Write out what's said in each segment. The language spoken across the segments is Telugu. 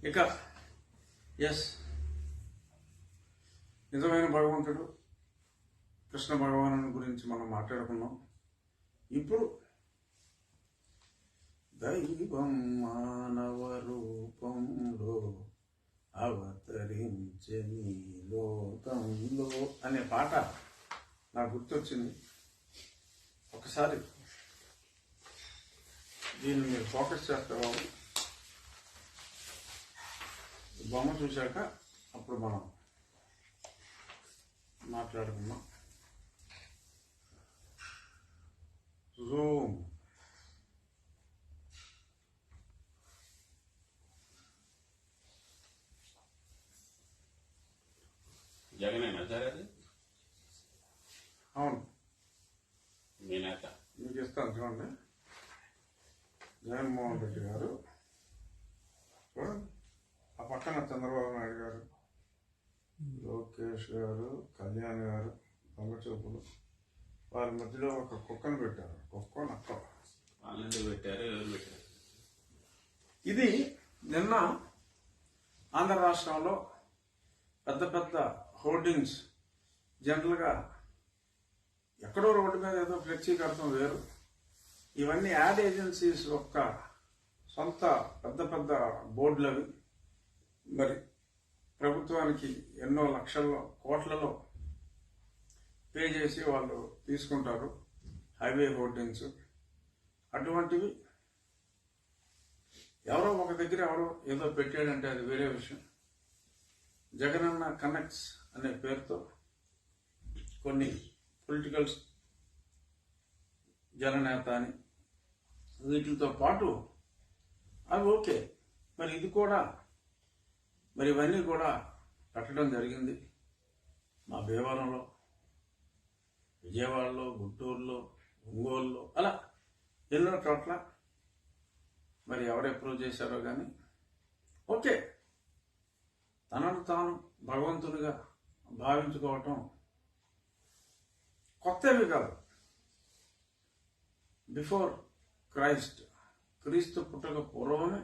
ఇక ఎస్ నిజమైన భగవంతుడు కృష్ణ భగవాను గురించి మనం మాట్లాడుకున్నాం. ఇప్పుడు దైవం మానవ రూపంలో అవతరించని లోకంలో అనే పాట నాకు గుర్తొచ్చింది. ఒకసారి దీన్ని మీరు ఫోకస్ చేస్తావా? బొమ్మ చూశాక అప్పుడు మనం మాట్లాడుకున్నాం. జూమ్. జగనేనా సార్ అది? అవును, మీ నేత. మీకు ఇస్తాను చూడండి. జగన్మోహన్ రెడ్డి గారు చూడండి, ఆ పక్కన చంద్రబాబు నాయుడు గారు, లోకేష్ గారు, కళ్యాణ్ గారు, దొంగ చూపులు. వారి మధ్యలో ఒక కుక్కను పెట్టారు. కుక్క నక్క వాళ్ళని పెట్టారు, ఎవరు పెట్టారు? ఇది నిన్న ఆంధ్ర రాష్ట్రంలో పెద్ద పెద్ద హోర్డింగ్స్, జనరల్గా ఎక్కడో రోడ్డు మీద ఏదో ఫ్లెక్సీ కడతాం వేరు. ఇవన్నీ యాడ్ ఏజెన్సీస్ యొక్క సొంత పెద్ద పెద్ద బోర్డులు అవి. మరి ప్రభుత్వానికి ఎన్నో లక్షల్లో కోట్లలో పే చేసి వాళ్ళు తీసుకుంటారు హైవే హోర్డింగ్స్. అటువంటివి ఎవరో ఒక దగ్గర ఎవరో ఏదో పెట్టాడంటే అది వేరే విషయం. జగనన్న కనెక్ట్స్ అనే పేరుతో కొన్ని పొలిటికల్ జననేత అని వీటితో పాటు అవి ఓకే. మరి ఇది కూడా, మరి ఇవన్నీ కూడా పెట్టడం జరిగింది. మా భీమవరంలో, విజయవాడలో, గుంటూరులో, ఒంగోలులో, అలా ఎన్నో చోట్ల మరి ఎవరు అప్రూవ్ చేశారో కానీ ఓకే. తనను తాను భగవంతునిగా భావించుకోవటం కొత్తవి కాదు. బిఫోర్ క్రీస్తు పుట్టక పూర్వమే.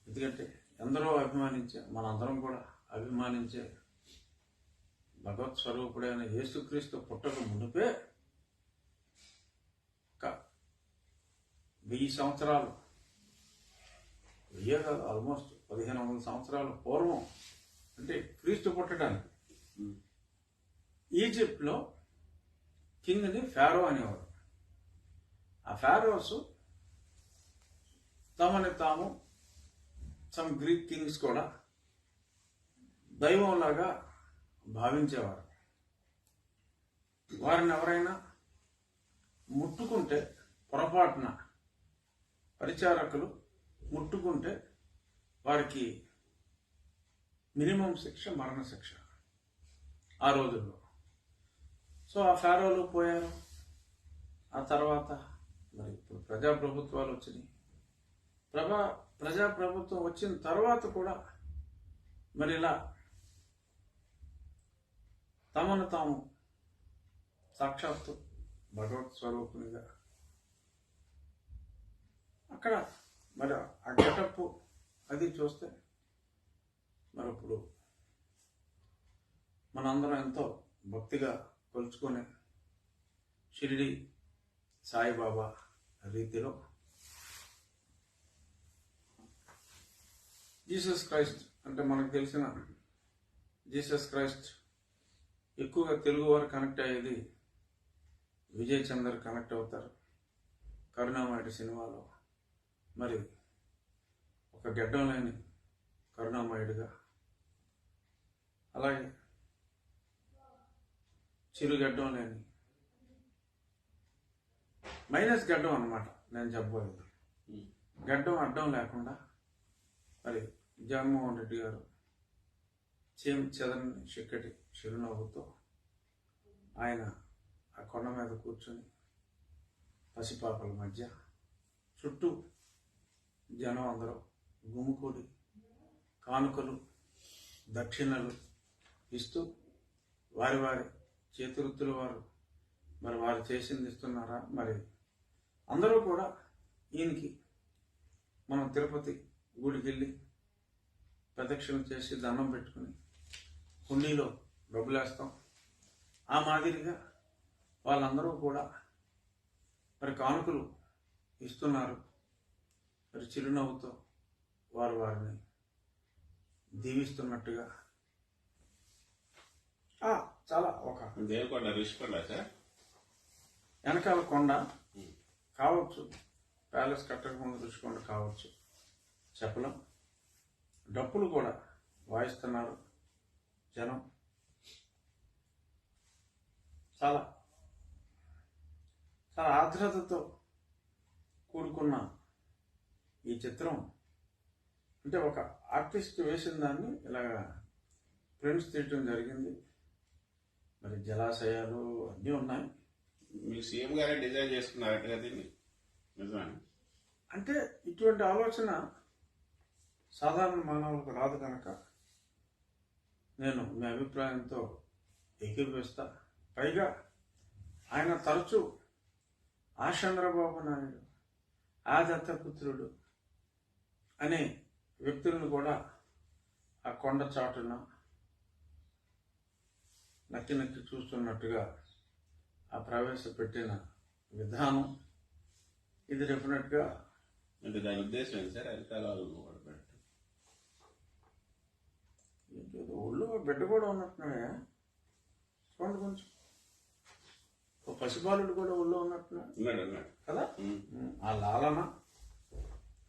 ఎందుకంటే ఎందరో అభిమానించే, మనందరం కూడా అభిమానించే భగవత్ స్వరూపుడైన యేసుక్రీస్తు పుట్టక మునిపే 1000 సంవత్సరాలు, 1000 కాదు, ఆల్మోస్ట్ 1500 సంవత్సరాల పూర్వం, అంటే క్రీస్తు పుట్టడానికి ఈజిప్ట్లో కింగ్ని ఫారో అనేవారు. ఆ ఫారోస్ తమని తాము, సమ్ గ్రీక్ కింగ్స్ కూడా దైవంలాగా భావించేవారు. వారిని ఎవరైనా ముట్టుకుంటే, పొరపాటున పరిచారకులు ముట్టుకుంటే వారికి మినిమం శిక్ష మరణశిక్ష ఆ రోజుల్లో. సో ఆ ఫారోలు పోయారు. ఆ తర్వాత మరి ఇప్పుడు ప్రజాప్రభుత్వాలు వచ్చినాయి. ప్రజాప్రభుత్వం వచ్చిన తర్వాత కూడా మరి ఇలా తమను తాము సాక్షాత్తు భగవత్ స్వరూపునిగా అక్కడ మరి ఆ గెటప్ అది చూస్తే మరి ఇప్పుడు మనందరం ఎంతో భక్తిగా కొలుచుకునే షిరిడి సాయిబాబా రీతిలో జీసస్ క్రైస్ట్ అంటే మనకు తెలిసిన జీసస్ క్రైస్ట్ ఎక్కువగా తెలుగు వారు కనెక్ట్ అయ్యేది విజయ్ చందర్ కనెక్ట్ అవుతారు. కరుణామయుడి సినిమాలో మరి ఒక గెడ్డం లేని కరుణామయుడిగా, అలాగే చిరుగడ్డం లేని మైనస్ గడ్డం అన్నమాట నేను చెప్పబోయేది. గడ్డం అడ్డం లేకుండా మరి జగన్మోహన్ రెడ్డి గారు చెదరని చిక్కటి చిరునవ్వుతో ఆయన ఆ కొండ మీద కూర్చొని పసిపాపల మధ్య చుట్టూ జనం అందరూ గుమికూడి కానుకలు, దక్షిణలు ఇస్తూ వారి వారి చేతివృత్తుల వారు మరి వారు చేసింది ఇస్తున్నారా? మరి అందరూ కూడా ఈయనకి మనం తిరుపతి గుడికి వెళ్ళి ప్రదక్షిణ చేసి దండం పెట్టుకుని హుండీలో డబ్బులు వేస్తాం. ఆ మాదిరిగా వాళ్ళందరూ కూడా మరి కానుకలు ఇస్తున్నారు. మరి చిరునవ్వుతో వారిని దీవిస్తున్నట్టుగా చాలా ఒక దేవకొండ ఋషికొండ సార్ వెనకాల కొండ కావచ్చు, ప్యాలెస్ కట్టక ముందు ఋషికొండ కావచ్చు, చెప్పలేం. డప్పులు కూడా వాయిస్తున్నారు జనం. చాలా చాలా ఆర్ద్రతతో కూడుకున్న ఈ చిత్రం అంటే ఒక ఆర్టిస్ట్ వేసిన దాన్ని ఇలాగా ప్రింట్స్ తీయటం జరిగింది. మరి జలాశయాలు అన్నీ ఉన్నాయి. మీ సీఎం గారే డిజైన్ చేసుకున్నారట దీన్ని, నిజమే? అంటే ఇటువంటి ఆలోచన సాధారణ మానవులకు రాదు కనుక నేను మీ అభిప్రాయంతో ఏకీభవిస్తా. పైగా ఆయన తరచూ ఆ చంద్రబాబు నాయుడు, ఆ దత్తపుత్రుడు అనే వ్యక్తులను కూడా ఆ కొండ చాటున నక్కి నక్కి చూస్తున్నట్టుగా ఆ ప్రవేశపెట్టిన విధానం ఇది డెఫినెట్గా. అంటే దాని ఉద్దేశం ఏంటి సార్? అధికారాలు ఒళ్ళు బిడ్డ కూడా ఉన్నట్టున్నాడే. చూడండి కొంచెం ఓ పసిబాలుడు కూడా ఒళ్ళు ఉన్నట్టున్నాడు ఉన్నాడు కదా. ఆ లాలన,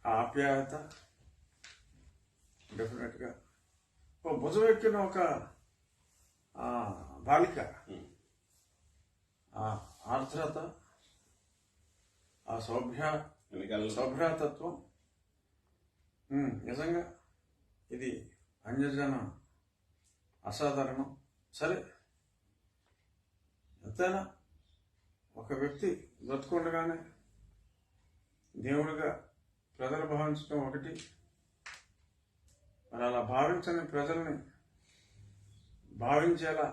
ఆ ఆప్యాయత డెఫినెట్గా. ఓ భుజం ఎక్కిన ఒక బాలిక, ఆ ఆర్ద్రత, ఆ సౌభ్రాతత్వం నిజంగా ఇది అన్యజన అసాధారణం. సరే, ఎంతైనా ఒక వ్యక్తి బ్రతుకుండగానే దేవుడిగా ప్రజలు భావించడం ఒకటి, మరి అలా భావించని ప్రజల్ని భావించేలా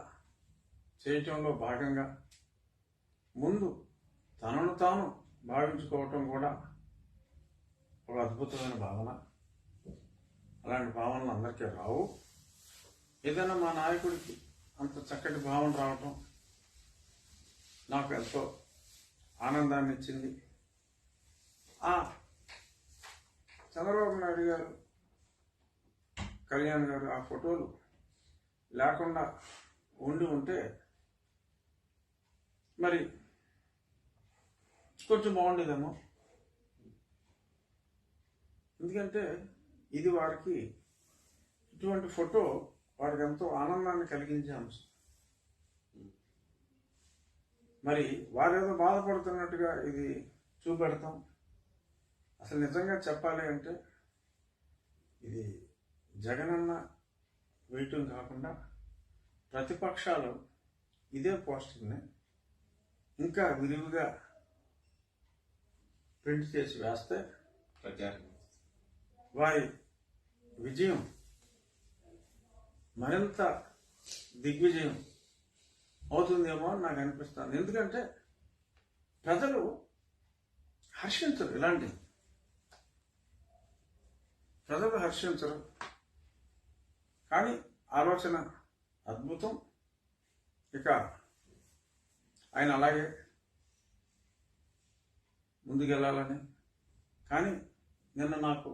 చేయటంలో భాగంగా ముందు తనను తాను భావించుకోవటం కూడా ఒక అద్భుతమైన భావన. అలాంటి భావనలు అందరికీ రావు. ఏదైనా మా నాయకుడికి అంత చక్కటి భావన రావటం నాకు ఎంతో ఆనందాన్ని ఇచ్చింది. చంద్రబాబు నాయుడు గారు, కళ్యాణ్ గారు ఆ ఫోటోలు లేకుండా ఉంటే మరి కొంచెం బాగుండేదేమో. ఎందుకంటే ఇది వారికి, ఇటువంటి ఫోటో వారికి ఎంతో ఆనందాన్ని కలిగించే అంశం. మరి వారేదో బాధపడుతున్నట్టుగా ఇది చూపెడతాం. అసలు నిజంగా చెప్పాలి అంటే ఇది జగనన్న వేయటం కాకుండా ప్రతిపక్షాలు ఇదే పోస్టర్ని ఇంకా విరివిగా ప్రింట్ చేసి వేస్తే వారి విజయం మరింత దిగ్విజయం అవుతుందేమో అని నాకు అనిపిస్తుంది. ఎందుకంటే ప్రజలు హర్షించరు, ఇలాంటివి ప్రజలు హర్షించరు. కానీ ఆలోచన అద్భుతం. ఇక ఆయన అలాగే ముందుకెళ్ళాలని. కానీ నిన్న నాకు